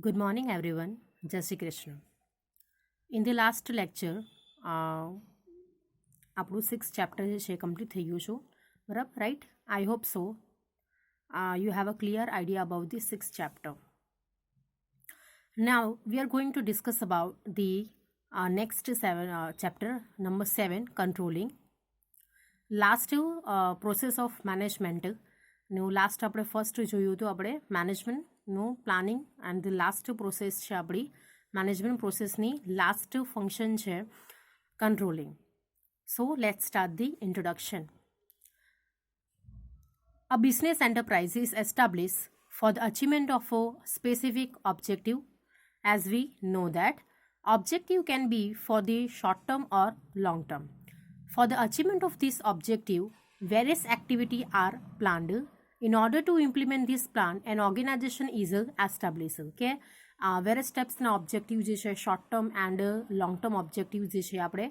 Good morning, everyone. Jai Shri Krishna. In the last lecture, આપણું 6th chapter જે છે complete થઈ ગયું છું બરાબર right I hope so you have a clear idea about the 6th chapter. Now we are going to discuss about the next chapter number 7, controlling. Last process of મેનેજમેન્ટનું last આપણે first જોયું હતું આપણે મેનેજમેન્ટનું planning and the last process છે આપણી management પ્રોસેસની last function છે controlling. So let's start the introduction. A business enterprise is established for the achievement of a specific objective. As we know that objective can be for the short term or long term. For the achievement of this objective, various activities are planned. In order to implement this plan, an organization is established. Okay, various steps ના objective જે છે short term and long term objective જે છે આપણે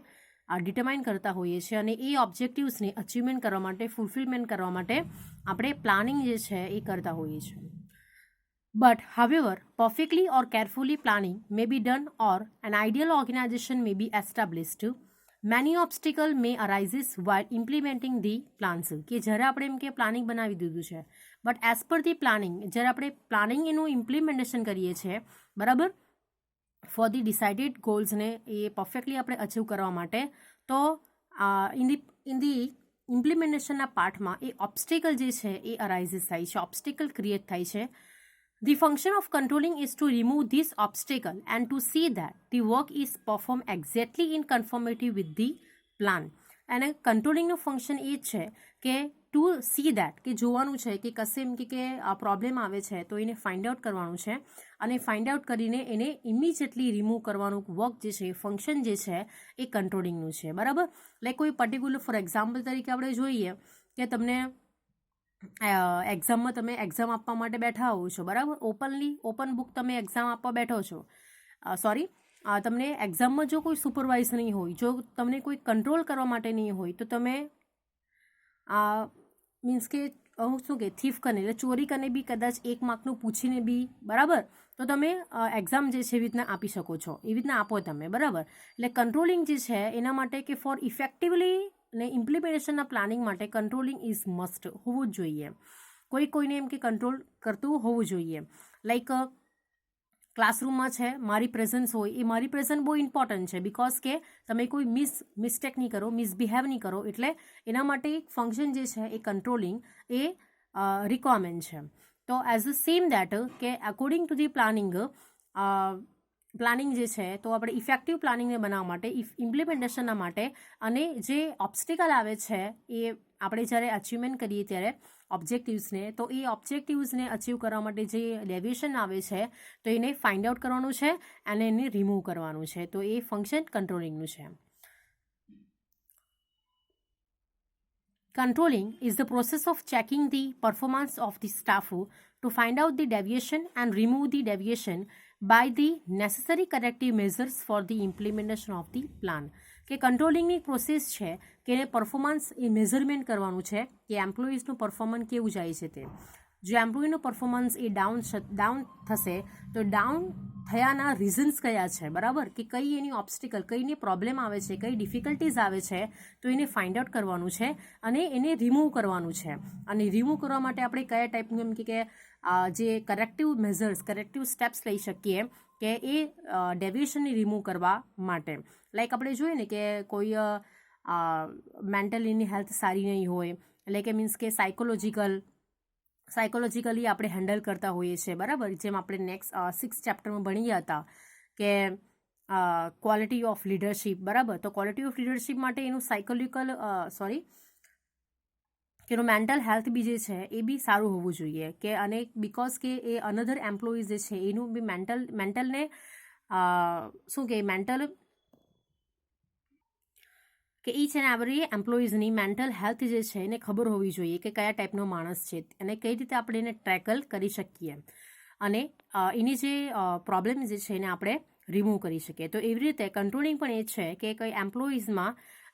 determine કરતા હોઈએ છીએ અને એ ઓબ્જેક્ટિવ્સને અચીવમેન્ટ કરવા માટે ફૂલફિલમેન્ટ કરવા માટે આપણે પ્લાનિંગ જે છે એ કરતા હોઈએ છીએ. But however, perfectly or carefully planning may be done or an ideal organization may be established. Many obstacles may arise while implementing the plans. કે જ્યારે આપણે એમ કે પ્લાનિંગ બનાવી દીધું છે but as per the planning જ્યારે આપણે પ્લાનિંગ એનું ઇમ્પ્લિમેન્ટેશન કરીએ છીએ બરાબર ફોર ધી ડિસાઇડેડ ગોલ્સને એ પરફેક્ટલી આપણે અચીવ કરવા માટે તો ઇન ધી ઇમ્પ્લિમેન્ટેશનના પાર્ટમાં એ ઓબ્સ્ટેકલ જે છે એ અરાઇઝિસ થાય છે, ઓબ્સ્ટેકલ ક્રિએટ થાય છે. The function of controlling is to remove this obstacle and to see that the work is performed exactly in conformity with the plan. અને કંટ્રોલિંગનું ફંક્શન એ જ છે કે ટુ સી દેટ કે જોવાનું છે કે કશે એમ કે પ્રોબ્લેમ આવે છે તો એને ફાઇન્ડ આઉટ કરવાનું છે અને ફાઇન્ડ આઉટ કરીને એને ઇમિડિયેટલી રિમૂવ કરવાનું વર્ક જે છે ફંક્શન જે છે એ કંટ્રોલિંગનું છે બરાબર. લાઈક કોઈ પર્ટિક્યુલર ફોર એક્ઝામ્પલ તરીકે આપણે જોઈએ કે તમને એક્ઝામમાં તમે એક્ઝામ આપવા માટે બેઠા હોવ છો બરાબર, ઓપન બુક તમે એક્ઝામ આપવા બેઠો છો. તમને એક્ઝામમાં જો કોઈ સુપરવાઇઝ નહીં હોય, જો તમને કોઈ કંટ્રોલ કરવા માટે નહીં હોય તો તમે મીન્સ કે શું કે થીફ કરીને એટલે ચોરી કરીને બી કદાચ 1 માર્કનું પૂછીને બી બરાબર તો તમે એક્ઝામ જે છે એવી રીતના આપી શકો છો, એવી રીતના આપો તમે બરાબર. એટલે કંટ્રોલિંગ જે છે એના માટે કે ફોર ઇફેક્ટિવલી ને ઇમ્પ્લિમેન્ટેશનના પ્લાનિંગ માટે કંટ્રોલિંગ ઇઝ મસ્ટ હોવું જ જોઈએ. કોઈને એમ કે કંટ્રોલ કરતું હોવું જોઈએ. લાઈક ક્લાસરૂમમાં છે મારી પ્રેઝન્સ હોય એ મારી પ્રેઝન્સ બહુ ઇમ્પોર્ટન્ટ છે બિકોઝ કે તમે કોઈ મિસ્ટેક નહીં કરો, મિસબિહેવ નહીં કરો, એટલે એના માટે એક ફંક્શન જે છે એ કંટ્રોલિંગ એ રિક્વાયરમેન્ટ છે. તો એઝ અ સેમ દેટ કે અકોર્ડિંગ ટુ ધી પ્લાનિંગ જે છે તો આપણે ઇફેક્ટિવ પ્લાનિંગને બનાવવા માટે ઇમ્પ્લિમેન્ટેશનના માટે અને જે ઓબ્સ્ટિકલ આવે છે એ આપણે જ્યારે અચીવમેન્ટ કરીએ ત્યારે ઓબ્જેક્ટિવ્સને તો એ ઓબ્જેક્ટિવ્સને અચીવ કરવા માટે જે ડેવિએશન આવે છે તો એને ફાઇન્ડ આઉટ કરવાનું છે અને એને રિમૂવ કરવાનું છે. તો એ ફંક્શન કંટ્રોલિંગનું છે. Controlling is the process of checking the performance of the staff to find out the deviation and remove the deviation by the necessary corrective measures for the implementation of the plan. કે કંટ્રોલિંગની process છે કે એને performance એ measurement કરવાનું છે કે એમ્પ્લોઈઝનું performance કેવું જાય છે તે. જો એમ્પ્લોઈનું પરફોર્મન્સ એ ડાઉન થશે તો ડાઉન થયાના રીઝન્સ કયા છે બરાબર, કે કઈ એની ઓબ્સ્ટિકલ, કઈની પ્રોબ્લેમ આવે છે, કઈ ડિફિકલ્ટીઝ આવે છે તો એને ફાઇન્ડ આઉટ કરવાનું છે અને એને રિમૂવ કરવાનું છે. અને રિમૂવ કરવા માટે આપણે કયા ટાઈપનું એમ કે જે કરેક્ટિવ મેઝર્સ, કરેક્ટિવ સ્ટેપ્સ લઈ શકીએ કે એ ડેવિએશનને રિમૂવ કરવા માટે. લાઈક આપણે જોઈએ ને કે કોઈ મેન્ટલીની હેલ્થ સારી નહીં હોય એટલે કે મીન્સ કે સાયકોલોજીકલી આપણે હેન્ડલ કરતા હોઈએ છીએ બરાબર. જેમ આપણે નેક્સ્ટ 6th ચેપ્ટરમાં ભણી ગયા હતા કે ક્વોલિટી ઓફ લીડરશીપ બરાબર. તો ક્વોલિટી ઓફ લીડરશીપ માટે એનું એનું મેન્ટલ હેલ્થ બી જે છે એ બી સારું હોવું જોઈએ કે અને બિકોઝ કે એ અનધર એમ્પ્લોઈઝ જે છે એનું બી મેન્ટલને શું કે મેન્ટલ કે ઈચ એન્ડ એવરી એમ્પ્લોઈઝની મેન્ટલ હેલ્થ જે છે એને ખબર હોવી જોઈએ કે કયા ટાઈપનો માણસ છે અને કઈ રીતે આપણે એને ટેકલ કરી શકીએ અને એની જે પ્રોબ્લેમ જે છે એને આપણે રિમૂવ કરી શકીએ. તો એવી રીતે કંટ્રોલિંગ પણ એ છે કે કઈ એમ્પ્લોઈઝમાં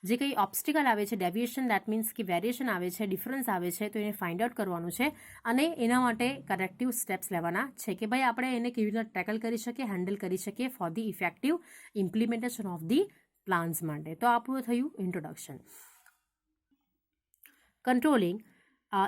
જે કંઈ ઓબ્સ્ટિકલ આવે છે, ડેવિએશન દેટ મીન્સ કે વેરિએશન આવે છે, ડિફરન્સ આવે છે, તો એને ફાઇન્ડ આઉટ કરવાનું છે અને એના માટે કરેક્ટિવ સ્ટેપ્સ લેવાના છે કે ભાઈ આપણે એને કેવી રીતે ટેકલ કરી શકીએ, હેન્ડલ કરી શકીએ for the effective implementation of the plans માટે. તો આપણું થયું introduction. Controlling.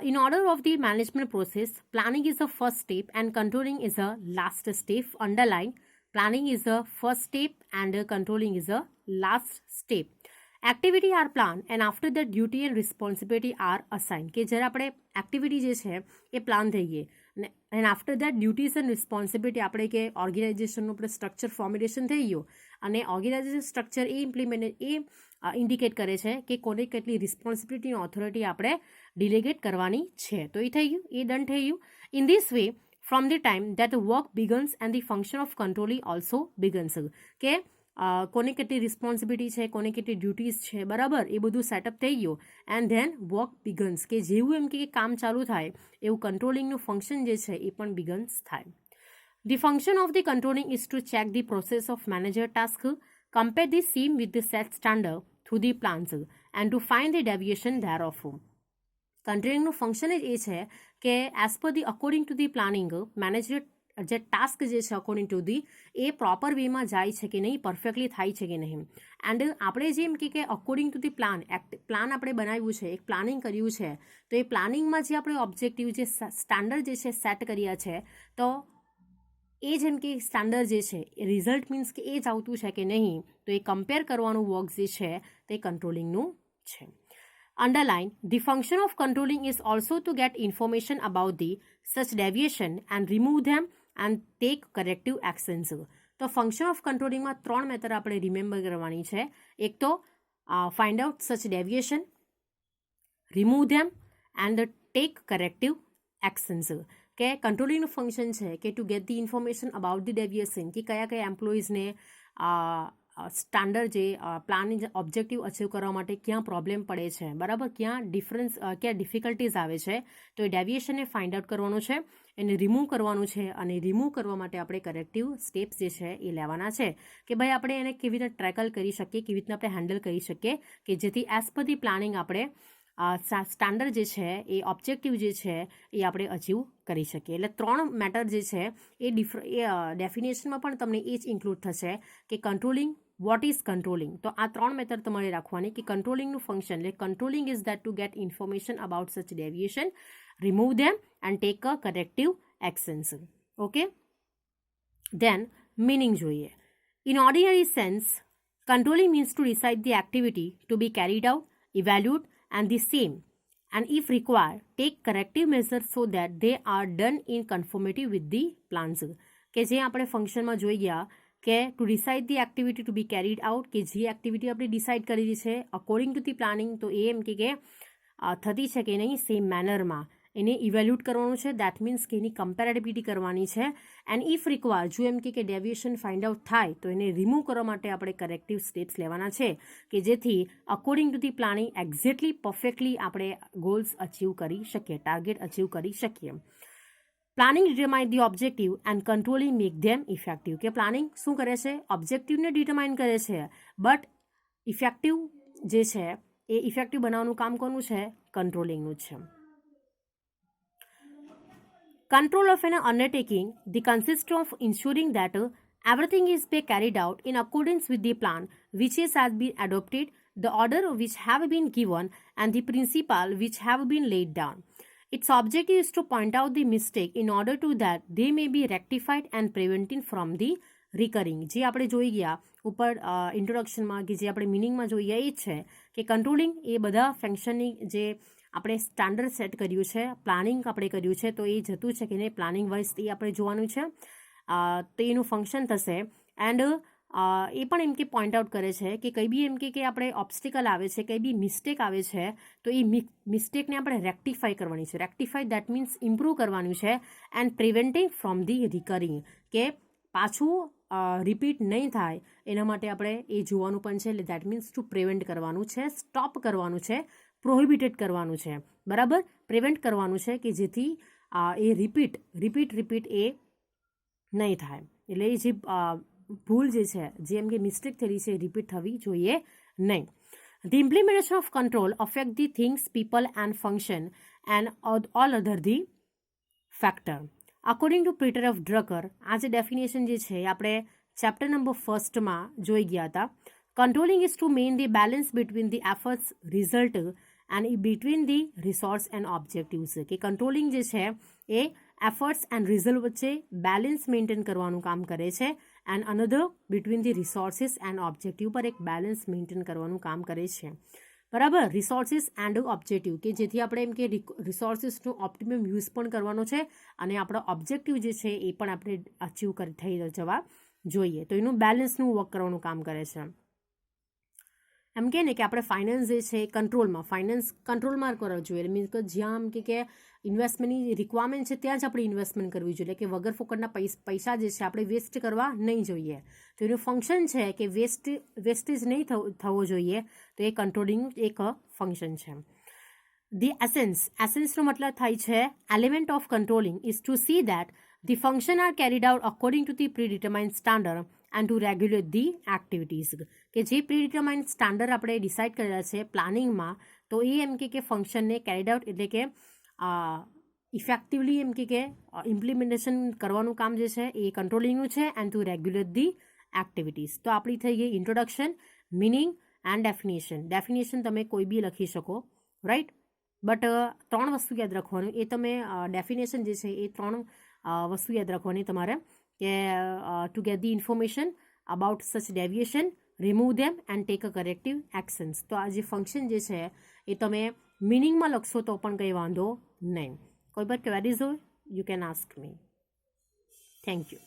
In order of the management process, planning is the first step and controlling is the last step. Underline, planning is the first step and controlling is the last step. Activity are planned and after that duty and responsibility are assigned. કે જ્યારે આપણે activity જે છે એ plan થઈ ગઈ and after that duties and responsibility આપણે કે ઓર્ગેનાઇઝેશનનું આપણે સ્ટ્રક્ચર ફોર્મ્યુલેશન થઈ ગયું અને ઓર્ગેનાઇઝેશન સ્ટ્રક્ચર ઇન્ડિકેટ કરે છે કે કોને કેટલી રિસ્પોન્સિબિલિટી ઓથોરિટી આપણે ડિલેગેટ કરવાની છે. તો એ થઈ ગયું, એ ડન થઈ ગયું. In this way from the time that the work begins and the function of controlling also begins. કે કોને કેટલી રિસ્પોન્સિબિલિટી છે, કોને કેટલી ડ્યુટીઝ છે, બરાબર, એ બધું સેટઅપ થઈ ગયું એન્ડ ધેન વર્ક બિગન્સ કે જેવું એમ કે કામ ચાલુ થાય એવું કંટ્રોલિંગનું ફંક્શન જે છે એ પણ બિગન્સ થાય. The function of the controlling is to check the process of manager task, compare the same with the set standard through the plans and to find the deviation thereof. કંટ્રોલિંગનું ફંક્શન જ એ છે કે as per the according to the planning manager જે task જે છે according to the એ proper વેમાં જાય છે કે નહીં, પરફેક્ટલી થાય છે કે નહીં. એન્ડ આપણે જેમ કે અકોર્ડિંગ ટુ ધી પ્લાન આપણે બનાવ્યું છે, એક પ્લાનિંગ કર્યું છે, તો એ પ્લાનિંગમાં જે આપણે ઓબ્જેક્ટિવ જે સ્ટાન્ડર્ડ જે છે સેટ કર્યા છે તો એ જેમ કે સ્ટાન્ડર્ડ જે છે એ રિઝલ્ટ મીન્સ કે એ જ આવતું છે કે નહીં, તો એ કમ્પેર કરવાનું વર્ક જે છે તે કંટ્રોલિંગનું છે. Underline, the function of controlling is also to get information about the such deviation and remove them and take corrective actions. તો ફંક્શન ઓફ કંટ્રોલિંગમાં 3 મેથડ આપણે રિમેમ્બર કરવાની છે. એક તો find out such deviation, remove them and take corrective actions. કે કંટ્રોલિંગનું function છે કે to get the information about the deviation કે કયા કયા એમ્પ્લોઈઝને સ્ટાન્ડર્ડ જે પ્લાન ઓબ્જેક્ટિવ અચીવ કરવા માટે ક્યાં પ્રોબ્લેમ પડે છે, બરાબર, ક્યાં ક્યાં ડિફિકલ્ટીઝ આવે છે, તો એ ડેવિએશનને ફાઇન્ડ આઉટ કરવાનું છે, એને રિમૂવ કરવાનું છે અને રિમૂવ કરવા માટે આપણે કરેક્ટિવ સ્ટેપ્સ જે છે એ લેવાના છે કે ભાઈ આપણે એને કેવી રીતે ટ્રેકલ કરી શકીએ, કેવી રીતના આપણે હેન્ડલ કરી શકીએ કે જેથી એઝ પર ધી પ્લાનિંગ આપણે સ્ટાન્ડર્ડ જે છે એ ઓબ્જેક્ટિવ જે છે એ આપણે અચીવ કરી શકીએ. એટલે 3 મેટર જે છે એ ડેફિનેશનમાં પણ તમને એ જ ઇન્ક્લુડ થશે કે કંટ્રોલિંગ, વોટ ઇઝ કંટ્રોલિંગ. તો આ 3 મેથડ તમારે રાખવાની કે કંટ્રોલિંગનું ફંક્શન એટલે controlling is that to get information about such deviation, remove them and take a corrective actions. Okay, then meaning જોઈએ. In ordinary sense controlling means to decide the activity to be carried out, evaluate and the same, and if required take corrective measures so that they are done in conformity with the plans. કે જે આપણે ફંક્શનમાં જોઈ ગયા કે to decide the activity to be carried out, કે જે activity આપણે ડિસાઇડ કરેલી છે અકોર્ડિંગ ટુ ધી પ્લાનિંગ તો એ એમ કે થતી છે કે નહીં સેમ મેનરમાં, એને ઇવેલ્યુટ કરવાનું છે, દેટ મીન્સ કે એની કમ્પેરેટિવિટી કરવાની છે. એન્ડ ઇફ રિક્વાયર જો એમ કે ડેવિએશન ફાઇન્ડ આઉટ થાય તો એને રિમૂવ કરવા માટે આપણે કરેક્ટિવ સ્ટેપ્સ લેવાના છે કે જેથી according to the planning exactly perfectly આપણે ગોલ્સ અચીવ કરી શકીએ, ટાર્ગેટ અચીવ કરી શકીએ. Planning determine the objective and controlling make them effective. કે પ્લાનિંગ શું કરે છે, ઓબ્જેક્ટિવને ડિટરમાઇન કરે છે, બટ ઇફેક્ટિવ જે છે એ ઇફેક્ટિવ બનાવવાનું કામ કોનું છે, કંટ્રોલિંગનું છે. Control of an undertaking, the consists of ensuring that everything is being carried out in accordance with the plan which has been adopted, the order which have been given, and the principle which have been laid down. Its objective is to point out the mistake in order to that they may be rectified and prevented from the recurring. જે આપણે જોઈ ગયા ઉપર ઇન્ટ્રોડક્શનમાં કે જે આપણે મિનિંગમાં જોઈ ગયા એ જ છે કે કંટ્રોલિંગ એ બધા ફંક્શનની જે આપણે સ્ટાન્ડર્ડ સેટ કર્યું છે, પ્લાનિંગ આપણે કર્યું છે, તો એ જતું છે કે નહીં પ્લાનિંગ વાઇઝ એ આપણે જોવાનું છે, તો એનું ફંક્શન થશે. એન્ડ એ પણ એમ કે પોઈન્ટ આઉટ કરે છે કે કંઈ બી એમ કે આપણે ઓબ્સ્ટિકલ આવે છે, કંઈ બી મિસ્ટેક આવે છે તો એ મિસ્ટેકને આપણે રેક્ટિફાઈ કરવાની છે. રેક્ટિફાઈ દેટ મીન્સ ઇમ્પ્રૂવ કરવાનું છે and preventing from the recurring, કે પાછું રિપીટ નહીં થાય એના માટે આપણે એ જોવાનું પણ છે. એટલે દેટ મીન્સ ટુ પ્રિવેન્ટ કરવાનું છે, સ્ટોપ કરવાનું છે, પ્રોહિબિટેડ કરવાનું છે, બરાબર, પ્રિવેન્ટ કરવાનું છે કે જેથી એ રિપીટ એ નહીં થાય. એટલે એ જે ભૂલ જે છે, જેમ કે મિસ્ટેક થયેલી છે એ રિપીટ થવી જોઈએ નહીં. The implementation of control affect the things, people and function and all other the factor. According to Peter F. Drucker, આ જે ડેફિનેશન જે છે આપણે ચેપ્ટર નંબર 1માં જોઈ ગયા હતા. Controlling is to maintain the balance between the efforts, result and between the resource and objectives. કે controlling જે છે એ efforts and result વચ્ચે balance maintain કરવાનું કામ કરે છે and another between the resources and objective પર એક balance maintain કરવાનું કામ કરે છે. બરાબર, રિસોર્સિસ એન્ડ ઓબ્જેક્ટિવ કે જેથી આપણે એમ કે રિસોર્સિસનો ઓપ્ટિમમ યુઝ પણ કરવાનો છે અને આપણો ઓબ્જેક્ટિવ જે છે એ પણ આપણે અચીવ થઈ જવા જોઈએ. તો એનું બેલેન્સનું વર્ક કરવાનું કામ કરે છે. એમ કે ને કે આપણે ફાઇનાન્સ જે છે કંટ્રોલમાં ફાઇનાન્સ કંટ્રોલમાં કરવો જોઈએ. મીન્સ કે જ્યાં એમ કે ઇન્વેસ્ટમેન્ટની રિક્વાયરમેન્ટ છે ત્યાં જ આપણે ઇન્વેસ્ટમેન્ટ કરવી જોઈએ કે વગર ફોકટના પૈસા જે છે આપણે વેસ્ટ કરવા નહીં જોઈએ. તો એનું ફંક્શન છે કે વેસ્ટેજ નહીં થવો જોઈએ. તો એ કંટ્રોલિંગ એક ફંક્શન છે. ધી એસેન્સનો મતલબ થાય છે element of controlling is to see that the function are carried out according to the predetermined standard and to regulate the activities. કે જે પ્રીડિટરમાઇન્ડ સ્ટાન્ડર્ડ આપણે ડિસાઇડ કરેલા છે પ્લાનિંગમાં તો એ એમ કે ફંક્શનને કેરીડ આઉટ એટલે કે ઇફેક્ટિવલી એમ કે ઇમ્પ્લિમેન્ટેશન કરવાનું કામ જે છે એ કંટ્રોલિંગનું છે and to regulate the activities. તો આપણી થઈ ગઈ introduction, meaning and definition. Definition તમે કોઈ બી લખી શકો, રાઈટ. બટ 3 વસ્તુ યાદ રાખવાનું. એ તમે ડેફિનેશન જે છે એ 3 વસ્તુ યાદ રાખવાની તમારે કે to get the information about such deviation, remove them and take a corrective actions. તો આ જે ફંક્શન જે છે એ તમે મિનિંગમાં લખશો તો પણ કંઈ વાંધો નહીં. કોઈ પણ ક્વેરીઝ હોય you can ask me. Thank you.